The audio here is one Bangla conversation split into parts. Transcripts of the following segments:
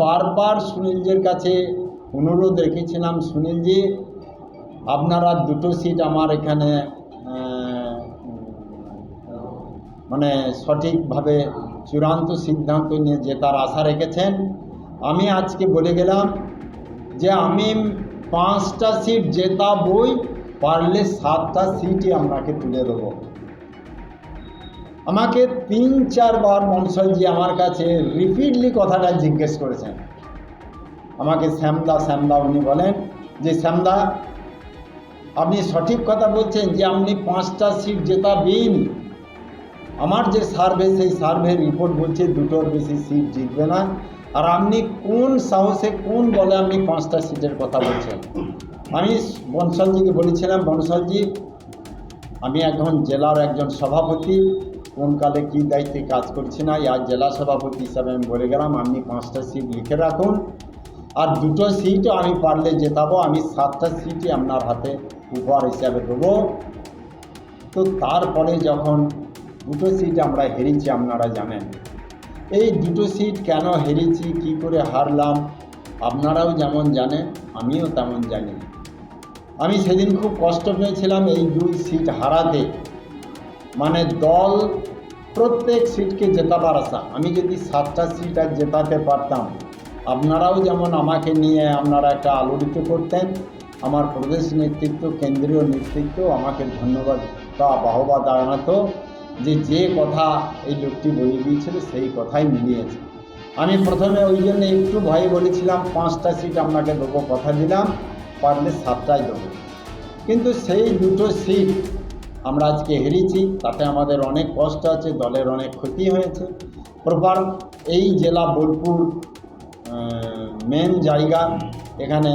বারবার সুনীলজির কাছে অনুরোধ রেখেছিলাম, সুনীলজি আপনারা দুটো সিট আমার এখানে মানে সঠিকভাবে চূড়ান্ত সিদ্ধান্ত নিয়ে জেতার আশা রেখেছেন। আমি আজকে বলে গেলাম যে আমি 5টা সিট জেতাবই, পারলে 7টা সিটই আপনাকে তুলে দেবো। আমাকে 3-4 বার মনসলজি আমার কাছে রিপিটলি কথাটা জিজ্ঞেস করেছেন আমাকে, শ্যামদা উনি বলেন যে শ্যামদা আপনি সঠিক কথা বলছেন যে আপনি 5টা সিট জেতাবেন। আমার যে সার্ভে, সেই সার্ভে রিপোর্ট বলছে 2টোর বেশি সিট জিতবে না। আর আপনি কোন সাহসে, কোন বলে আপনি 5টা সিটের কথা বলছেন? আমি বনসলজিকে বলেছিলাম, বনসলজি আমি এখন জেলার একজন সভাপতি, কোন কালে কী দায়িত্বে কাজ করছি না, আর জেলা সভাপতি হিসাবে আমি বলে গেলাম আপনি 5টা সিট লিখে রাখুন, আর 2টো সিটও আমি পারলে জেতাবো, আমি 7টা সিটই আপনার হাতে উপহার হিসাবে দেবো। তো তারপরে যখন 2টো সিট আমরা হেরেছি, আপনারা জানেন এই 2টো সিট কেন হেরেছি, কি করে হারলাম, আপনারাও যেমন জানেন আমিও তেমন জানি। আমি সেদিন খুব কষ্ট পেয়েছিলাম এই 2 সিট হারাতে, মানে দল প্রত্যেক সিটকে জেতাবার আশা। আমি যদি 7টা সিট আর জেতাতে পারতাম, আপনারাও যেমন আমাকে নিয়ে আপনারা একটা আলোড়িত করতেন, আমার প্রদেশ নেতৃত্ব, কেন্দ্রীয় নেতৃত্ব আমাকে ধন্যবাদ বা বাহবা জানাতো যে কথা এই লোকটি বলে দিয়েছিল সেই কথাই মিলিয়েছে। আমি প্রথমে ওই জন্য একটু ভয়ে বলেছিলাম 5টা সিট আপনাকে দেবো, কথা দিলাম, পারলে 7টাই দেবো। কিন্তু সেই 2টো সিট আমরা আজকে হেরেছি, তাতে আমাদের অনেক কষ্ট আছে, দলের অনেক ক্ষতি হয়েছে। প্রপার এই জেলা বোলপুর মেন জায়গা, এখানে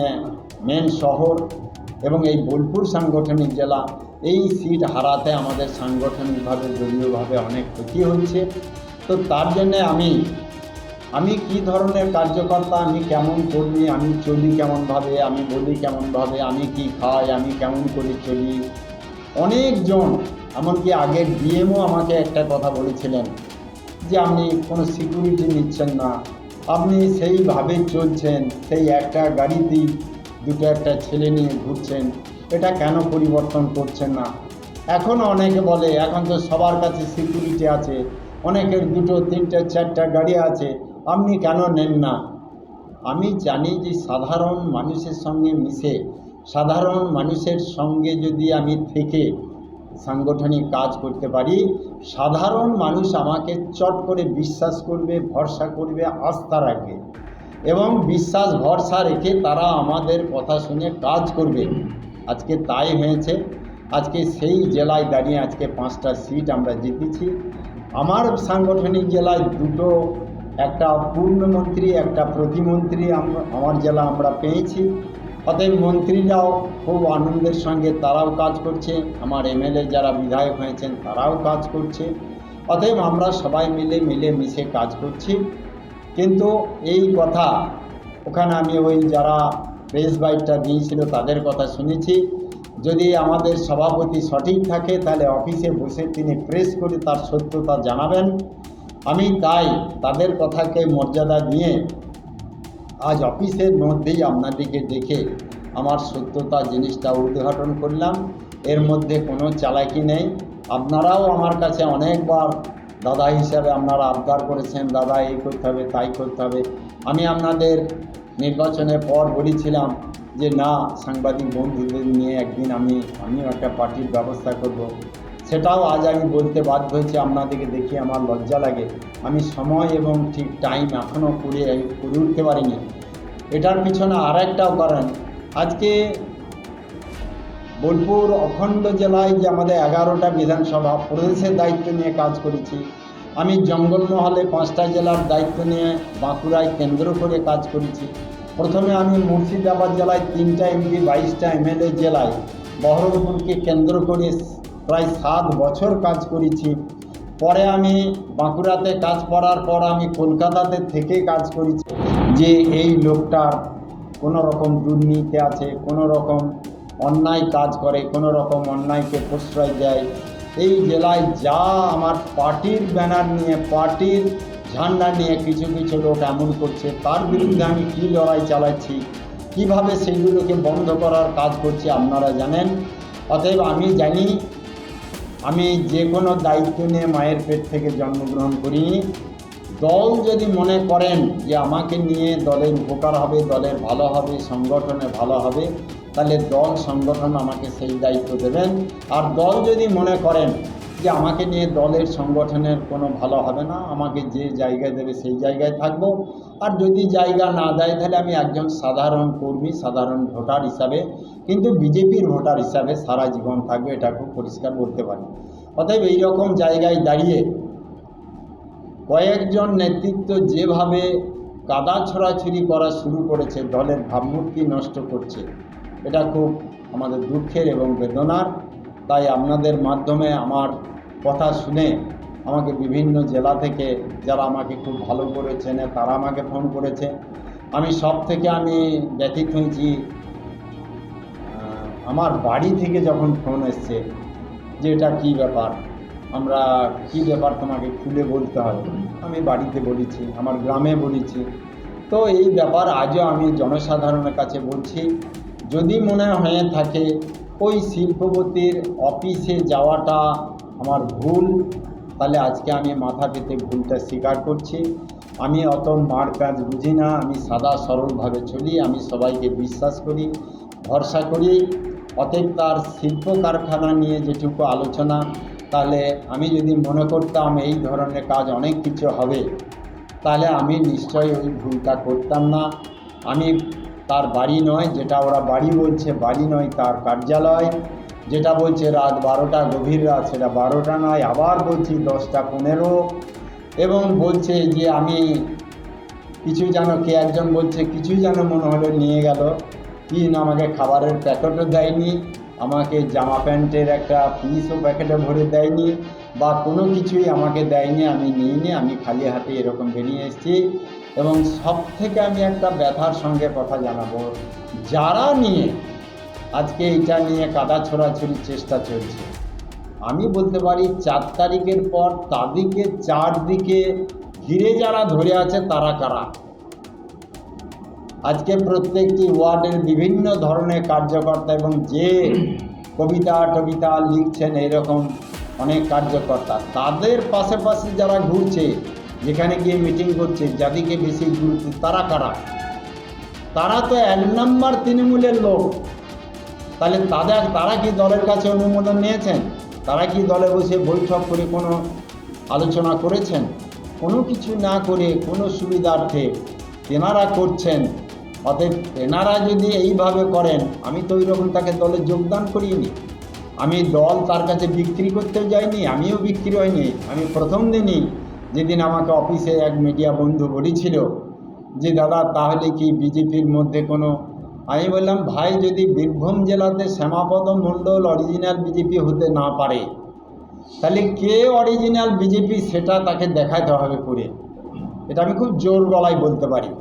মেন শহর এবং এই বোলপুর সাংগঠনিক জেলা, এই সিট হারাতে আমাদের সাংগঠনিকভাবে দলীয়ভাবে অনেক ক্ষতি হচ্ছে। তো তার জন্যে আমি কি ধরনের কার্যকর্তা, আমি কেমন কর্মী, আমি চলি কেমনভাবে, আমি বলি কেমনভাবে, আমি কি খাই, আমি কেমন করে চলি, অনেকজন, এমনকি আগের ডিএমও আমাকে একটা কথা বলেছিলেন যে আপনি কোনো সিকিউরিটি নিচ্ছেন না, আপনি সেইভাবে চলছেন, সেই একটা গাড়িতেই 2টো একটা ছেলে নিয়ে ঘুরছেন, এটা কেন পরিবর্তন করছেন না? এখন অনেকে বলে এখন তো সবার কাছে সিকিউরিটি আছে, অনেকের 2টো 3টে 4টা গাড়ি আছে, আপনি কেন নেন না? আমি জানি যে সাধারণ মানুষের সঙ্গে মিশে, সাধারণ মানুষের সঙ্গে যদি আমি থেকে সাংগঠনিক কাজ করতে পারি, সাধারণ মানুষ আমাকে চট করে বিশ্বাস করবে, ভরসা করবে, আস্থা রাখবে এবং বিশ্বাস ভরসা রেখে তারা আমাদের কথা শুনে কাজ করবে। আজকে তাই হয়েছে। আজকে সেই জেলায় দাঁড়িয়ে আজকে 5টা সিট আমরা জিতেছি। আমার সাংগঠনিক জেলায় 2টো, একটা পূর্ণমন্ত্রী, একটা প্রতিমন্ত্রী আমার জেলা আমরা পেয়েছি। অতএব মন্ত্রীরাও খুব আনন্দের সঙ্গে তারাও কাজ করছে, আমার এমএলএ যারা বিধায়ক হয়েছেন তারাও কাজ করছে। অতএব আমরা সবাই মিলে মিশে কাজ করছি। কিন্তু এই কথা ওখানে আমি ওই যারা প্রেস বাইটটা দিয়েছিল তাদের কথা শুনেছি, যদি আমাদের সভাপতি সঠিক থাকে তাহলে অফিসে বসে তিনি প্রেস করে তার সত্যতা জানাবেন। আমি তাই তাদের কথাকে মর্যাদা দিয়ে আজ অফিসের মধ্যেই আপনাদেরকে দেখে আমার সত্যতা জিনিসটা উদ্ঘাটন করলাম। এর মধ্যে কোনো চালাকি নেই। আপনারাও আমার কাছে অনেকবার দাদা হিসাবে আপনারা আবদার করেছেন, দাদা এই করতে হবে, তাই করতে হবে। আমি আপনাদের নির্বাচনের পর বলেছিলাম যে না, সাংবাদিক বন্ধুদের নিয়ে একদিন আমিও একটা পার্টির ব্যবস্থা করব। সেটাও আজ আমি বলতে বাধ্য হয়েছি। আপনাদেরকে দেখে আমার লজ্জা লাগে, আমি সময় এবং ঠিক টাইম এখনও করে উঠতে পারিনি। এটার পিছনে আরেকটাও কারণ, আজকে বোলপুর অখণ্ড জেলায় যে আমাদের 11টা বিধানসভা প্রদেশের দায়িত্ব নিয়ে কাজ করেছি। আমি জঙ্গলমহলে 5টা জেলার দায়িত্ব নিয়ে বাঁকুড়ায় কেন্দ্র করে কাজ করেছি। প্রথমে আমি মুর্শিদাবাদ জেলায় 3টা এমপি, 22টা এমএলএ জেলায় বহরমপুরকে কেন্দ্র করে প্রায় 7 বছর কাজ করেছি। পরে আমি বাঁকুড়াতে কাজ করার পর আমি কলকাতাতে থেকে কাজ করেছি যে এই লোকটার কোনো রকম দুর্নীতি আছে, কোনো রকম অন্যায় কাজ করে, কোনো রকম অন্যায়কে প্রশ্রয় দেয়। এই জেলায় যা আমার পার্টির ব্যানার নিয়ে, পার্টির ঝান্ডা নিয়ে কিছু কিছু লোক এমন করছে, তার বিরুদ্ধে আমি কী লড়াই চালাচ্ছি, কিভাবে সেইগুলোকে বন্ধ করার কাজ করছি আপনারা জানেন। অতএব আমি জানি, আমি যে কোনো দায়িত্ব নিয়ে মায়ের পেট থেকে জন্মগ্রহণ করিনি। দল যদি মনে করেন যে আমাকে নিয়ে দলের উপকার হবে, দলের ভালো হবে, সংগঠনে ভালো হবে, তাহলে দল সংগঠন আমাকে সেই দায়িত্ব দেবেন। আর দল যদি মনে করেন যে আমাকে নিয়ে দলের সংগঠনের কোনো ভালো হবে না, আমাকে যে জায়গায় দেবে সেই জায়গায় থাকবো। আর যদি জায়গা না দেয় তাহলে আমি একজন সাধারণ কর্মী, সাধারণ ভোটার হিসাবে, কিন্তু বিজেপির ভোটার হিসাবে সারা জীবন থাকবে, এটা খুব পরিষ্কার বলতে পারি। অতএব এইরকম জায়গায় দাঁড়িয়ে কয়েকজন নেতৃত্ব যেভাবে কাদা ছড়াছড়ি করা শুরু করেছে, দলের ভাবমূর্তি নষ্ট করছে, এটা খুব আমাদের দুঃখের এবং বেদনার। তাই আপনাদের মাধ্যমে আমার কথা শুনে আমাকে বিভিন্ন জেলা থেকে যারা আমাকে খুব ভালো করে চেনে তারা আমাকে ফোন করেছে। আমি সব থেকে ব্যথিত হয়েছি আমার বাড়ি থেকে যখন ফোন এসছে যে এটা কী ব্যাপার, আমরা কী ব্যাপার তোমাকে খুলে বলতে হবে। আমি বাড়িতে বলেছি, আমার গ্রামে বলেছি। তো এই ব্যাপার আজও আমি জনসাধারণের কাছে বলছি, যদি মনে হয়ে থাকে ওই শিল্পপতির অফিসে যাওয়াটা আমার ভুল, তাহলে আজকে আমি মাথা পেতে ভুলটা স্বীকার করছি। আমি অত মার কাজ বুঝি না, আমি সাদা সরলভাবে চলি, আমি সবাইকে বিশ্বাস করি, ভরসা করি। অতএব তার শিল্প কারখানা নিয়ে যেটুকু আলোচনা, তাহলে আমি যদি মনে করতাম এই ধরনের কাজ অনেক কিছু হবে, তাহলে আমি নিশ্চয়ই ওই ভুলটা করতাম না। আমি তার বাড়ি নয়, যেটা ওরা বাড়ি বলছে বাড়ি নয়, তার কার্যালয়, যেটা বলছে রাত 12টা গভীর রাত, সেটা 12টা নয়, আবার বলছি 10টা 15, এবং বলছে যে আমি কিছু যেন কে একজন বলছে কিছু যেন মনে হলো নিয়ে গেল, কি না আমাকে খাবারের প্যাকেটও দেয়নি, আমাকে জামা প্যান্টের একটা পিসও প্যাকেটে ভরে দেয়নি, বা কোনো কিছুই আমাকে দেয়নি, আমি নিইনি, আমি খালি হাতে এরকম বেরিয়ে এসেছি। এবং সব থেকে আমি একটা ব্যথার সঙ্গে কথা জানাবো, যারা নিয়ে আজকে এটা নিয়ে কাদা ছোড়াছড়ির চেষ্টা চলছে, আমি বলতে পারি 4 তারিখের পর তাদেরকে চারদিকে ঘিরে যারা ধরে আছে তারা কারা। আজকে প্রত্যেকটি ওয়ার্ডের বিভিন্ন ধরনের কার্যকর্তা এবং যে কবিতা লিখছেন এরকম অনেক কার্যকর্তা, তাদের পাশে যারা ঘুরছে, যেখানে গিয়ে মিটিং করছে, যাদেরকে বেশি গুরুত্ব, তারা কারা? তারা তো 1 নম্বর তৃণমূলের লোক। তাহলে তারা কি দলের কাছে অনুমোদন নিয়েছেন? তারা কি দলে বসে বৈঠক করে কোনো আলোচনা করেছেন? কোনো কিছু না করে কোনো সুবিধার্থে তেনারা করছেন। অতএব তেনারা যদি এইভাবে করেন, আমি তো ওই রকম তাকে দলে যোগদান করিনি। আমি দল তার কাছে বিক্রি করতেও যাইনি, আমিও বিক্রি হয়নি। আমি প্রথম দিনই, যেদিন আমাকে অফিসে এক মিডিয়া বন্ধু বলেছিল যে দাদা তাহলে কি বিজেপির মধ্যে কোনো, আমি বললাম ভাই, যদি বীরভূম জেলাতে শ্যামাপদ মণ্ডল অরিজিনাল বিজেপি হতে না পারে, তাহলে কে অরিজিনাল বিজেপি সেটা তাকে দেখাতে হবে করে। এটা আমি খুব জোর গলায় বলতে পারি।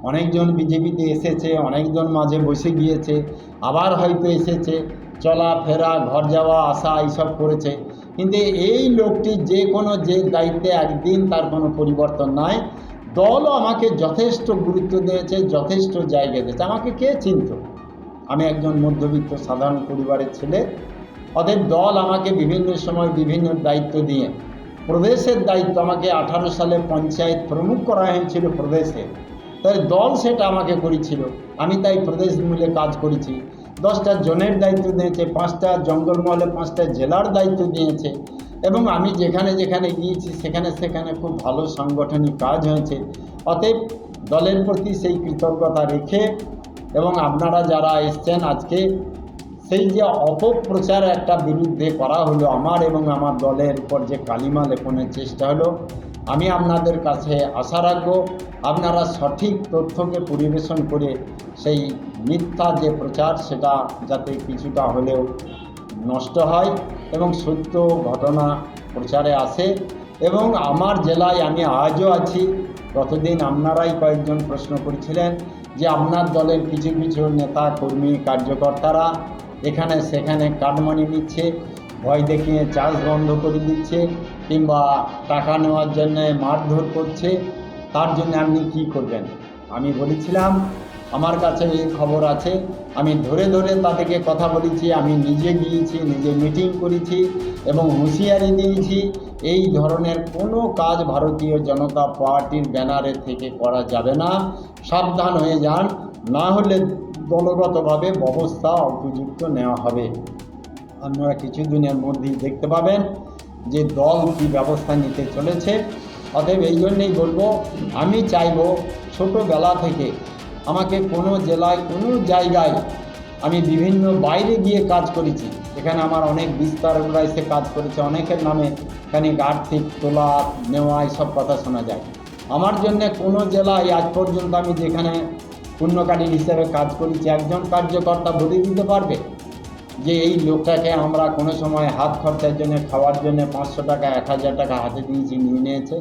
অনেকজন বিজেপিতে এসেছে, অনেকজন মাঝে বসে গিয়েছে, আবার হয়তো এসেছে, চলাফেরা, ঘর যাওয়া আসা এইসব করেছে, কিন্তু এই লোকটি যে দায়িত্বে একদিন তার কোনো পরিবর্তন নাই। দলও আমাকে যথেষ্ট গুরুত্ব দিয়েছে, যথেষ্ট জায়গা দিয়েছে। আমাকে কে চিনত? আমি একজন মধ্যবিত্ত সাধারণ পরিবারের ছেলে। অতএব দল আমাকে বিভিন্ন সময় বিভিন্ন দায়িত্ব দিয়ে, প্রদেশের দায়িত্ব আমাকে 18 সালে পঞ্চায়েত প্রমুখ করা হয়েছিল প্রদেশে, তাই দল সেটা আমাকে করেছিল। আমি তাই প্রদেশ মূলে কাজ করেছি। 10টা জোনের দায়িত্ব দিয়েছে, 5টা জঙ্গলমহলে 5টা জেলার দায়িত্ব দিয়েছে, এবং আমি যেখানে যেখানে গিয়েছি সেখানে খুব ভালো সাংগঠনিক কাজ হয়েছে। অতএব দলের প্রতি সেই কৃতজ্ঞতা রেখে, এবং আপনারা যারা এসছেন আজকে, সেই যে অপপ্রচার একটা বিরুদ্ধে করা হলো আমার এবং আমার দলের উপর, যে কালিমা লেপনের চেষ্টা হলো, আমি আপনাদের কাছে আশা রাখব আপনারা সঠিক তথ্যকে পরিবেশন করে সেই মিথ্যা যে প্রচার, সেটা যাতে কিছুটা হলেও নষ্ট হয় এবং সত্য ঘটনা প্রচারে আসে। এবং আমার জেলায় আমি আজও আছি, গতদিন আপনারাই কয়েকজন প্রশ্ন করেছিলেন যে আপনার দলের কিছু কিছু নেতা কর্মী কার্যকর্তারা এখানে সেখানে কাটমানি নিচ্ছে, ভয় দেখিয়ে চাষ বন্ধ করে দিচ্ছে, কিংবা টাকা নেওয়ার জন্য মারধর করছে, তার জন্য আপনি কি করবেন? আমি বলেছিলাম আমার কাছে এই খবর আছে, আমি ধরে ধরে তাদেরকে কথা বলেছি, আমি নিজে গিয়েছি, নিজে মিটিং করেছি এবং হুঁশিয়ারি দিয়েছি এই ধরনের কোনো কাজ ভারতীয় জনতা পার্টির ব্যানারে থেকে করা যাবে না, সাবধান হয়ে যান, না হলে দলগতভাবে ব্যবস্থা উপযুক্ত নেওয়া হবে। আপনারা কিছুদিনের মধ্যেই দেখতে পাবেন যে দল কী ব্যবস্থা নিতে চলেছে। অতএব এই জন্যেই বলবো, আমি চাইব ছোটোবেলা থেকে আমাকে কোনো জেলায় কোনো জায়গায় আমি বিভিন্ন বাইরে গিয়ে কাজ করেছি, এখানে আমার অনেক বিস্তারকরা এসে কাজ করেছে, অনেকের নামে এখানে আর্থিক তোলা নেওয়া এসব কথা শোনা যায়। আমার জন্যে কোনো জেলায় আজ পর্যন্ত আমি যেখানে পুণ্যকারী হিসেবে কাজ করেছি একজন কার্যকর্তা বলে দিতে পারবে যে এই লোকটাকে আমরা কোনো সময় হাত খরচার জন্য, খাওয়ার জন্য 500 টাকা 1000 টাকা হাতে দিয়েছি, নিয়ে নিয়েছে?